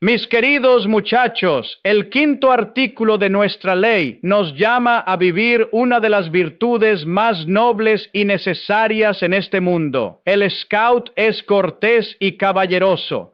Mis queridos muchachos, el quinto artículo de nuestra ley nos llama a vivir una de las virtudes más nobles y necesarias en este mundo. El scout es cortés y caballeroso.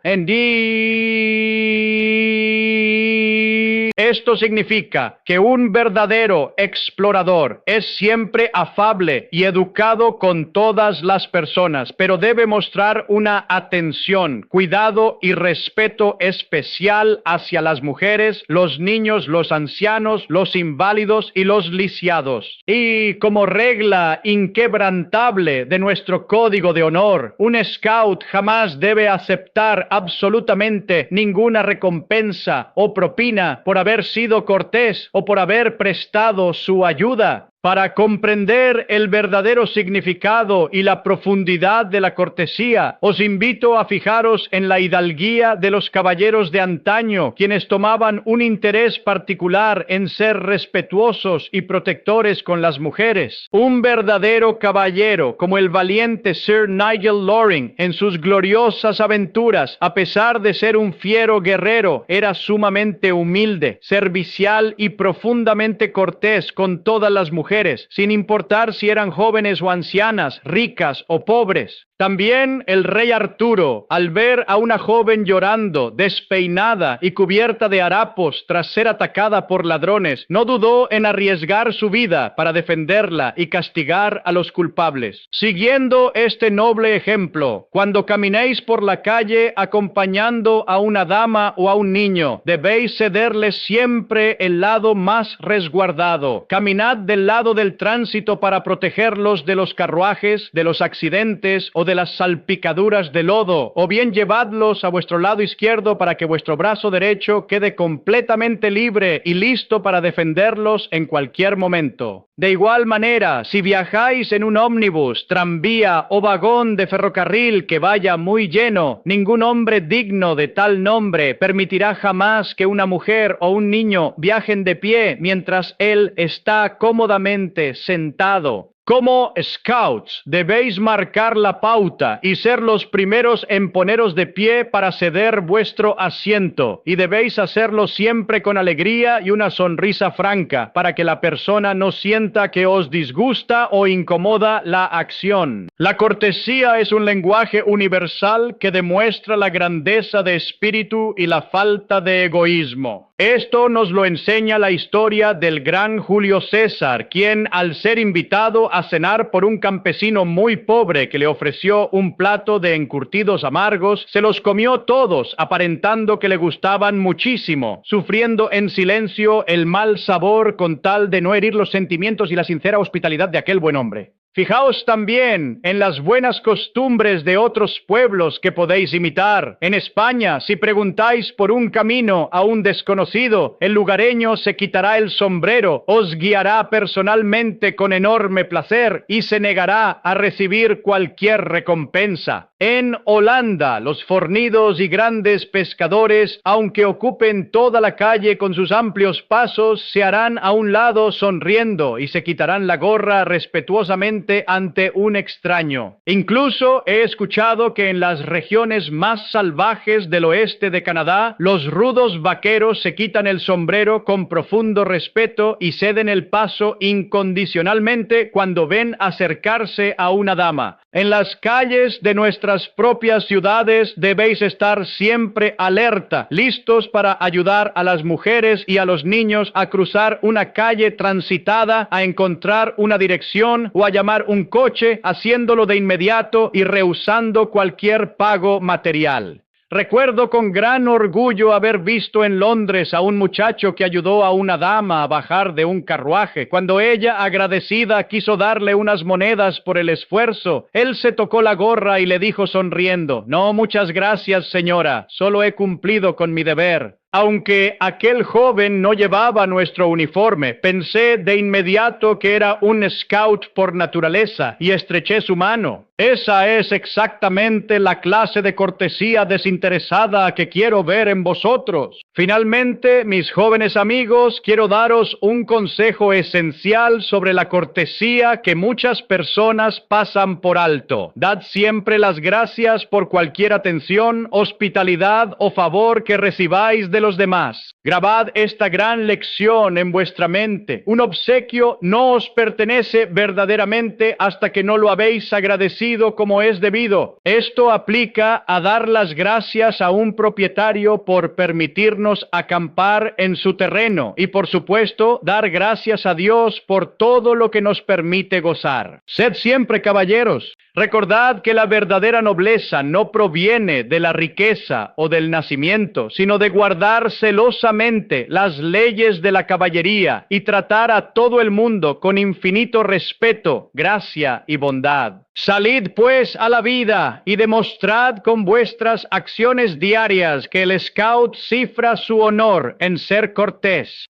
Esto significa que un verdadero explorador es siempre afable y educado con todas las personas, pero debe mostrar una atención, cuidado y respeto especial hacia las mujeres, los niños, los ancianos, los inválidos y los lisiados. Y como regla inquebrantable de nuestro código de honor, un scout jamás debe aceptar absolutamente ninguna recompensa o propina por haber sido cortés o por haber prestado su ayuda. Para comprender el verdadero significado y la profundidad de la cortesía, os invito a fijaros en la hidalguía de los caballeros de antaño, quienes tomaban un interés particular en ser respetuosos y protectores con las mujeres. Un verdadero caballero, como el valiente Sir Nigel Loring, en sus gloriosas aventuras, a pesar de ser un fiero guerrero, era sumamente humilde, servicial y profundamente cortés con todas las mujeres, sin importar si eran jóvenes o ancianas, ricas o pobres. También el rey Arturo, al ver a una joven llorando, despeinada y cubierta de harapos tras ser atacada por ladrones, no dudó en arriesgar su vida para defenderla y castigar a los culpables. Siguiendo este noble ejemplo, cuando caminéis por la calle acompañando a una dama o a un niño, debéis cederles siempre el lado más resguardado. Caminad del lado del tránsito para protegerlos de los carruajes, de los accidentes o de las salpicaduras de lodo, o bien llevadlos a vuestro lado izquierdo para que vuestro brazo derecho quede completamente libre y listo para defenderlos en cualquier momento. De igual manera, si viajáis en un ómnibus, tranvía o vagón de ferrocarril que vaya muy lleno, ningún hombre digno de tal nombre permitirá jamás que una mujer o un niño viajen de pie mientras él está cómodamente sentado. Como scouts, debéis marcar la pauta y ser los primeros en poneros de pie para ceder vuestro asiento, y debéis hacerlo siempre con alegría y una sonrisa franca, para que la persona no sienta que os disgusta o incomoda la acción. La cortesía es un lenguaje universal que demuestra la grandeza de espíritu y la falta de egoísmo. Esto nos lo enseña la historia del gran Julio César, quien, al ser invitado a cenar por un campesino muy pobre que le ofreció un plato de encurtidos amargos, se los comió todos, aparentando que le gustaban muchísimo, sufriendo en silencio el mal sabor con tal de no herir los sentimientos y la sincera hospitalidad de aquel buen hombre. Fijaos también en las buenas costumbres de otros pueblos que podéis imitar. En España, si preguntáis por un camino a un desconocido, el lugareño se quitará el sombrero, os guiará personalmente con enorme placer y se negará a recibir cualquier recompensa. En Holanda, los fornidos y grandes pescadores, aunque ocupen toda la calle con sus amplios pasos, se harán a un lado sonriendo y se quitarán la gorra respetuosamente ante un extraño. Incluso he escuchado que en las regiones más salvajes del oeste de Canadá, los rudos vaqueros se quitan el sombrero con profundo respeto y ceden el paso incondicionalmente cuando ven acercarse a una dama. En las calles de nuestras propias ciudades debéis estar siempre alerta, listos para ayudar a las mujeres y a los niños a cruzar una calle transitada, a encontrar una dirección o a llamar un coche, haciéndolo de inmediato y rehusando cualquier pago material. Recuerdo con gran orgullo haber visto en Londres a un muchacho que ayudó a una dama a bajar de un carruaje. Cuando ella, agradecida, quiso darle unas monedas por el esfuerzo, él se tocó la gorra y le dijo sonriendo: «No, muchas gracias, señora, solo he cumplido con mi deber». Aunque aquel joven no llevaba nuestro uniforme, pensé de inmediato que era un scout por naturaleza y estreché su mano. Esa es exactamente la clase de cortesía desinteresada que quiero ver en vosotros. Finalmente, mis jóvenes amigos, quiero daros un consejo esencial sobre la cortesía que muchas personas pasan por alto. Dad siempre las gracias por cualquier atención, hospitalidad o favor que recibáis de los demás. Grabad esta gran lección en vuestra mente. Un obsequio no os pertenece verdaderamente hasta que no lo habéis agradecido como es debido. Esto aplica a dar las gracias a un propietario por permitirnos acampar en su terreno y, por supuesto, dar gracias a Dios por todo lo que nos permite gozar. Sed siempre caballeros. Recordad que la verdadera nobleza no proviene de la riqueza o del nacimiento, sino de guardar celosamente las leyes de la caballería y tratar a todo el mundo con infinito respeto, gracia y bondad. Salid pues a la vida y demostrad con vuestras acciones diarias que el scout cifra su honor en ser cortés.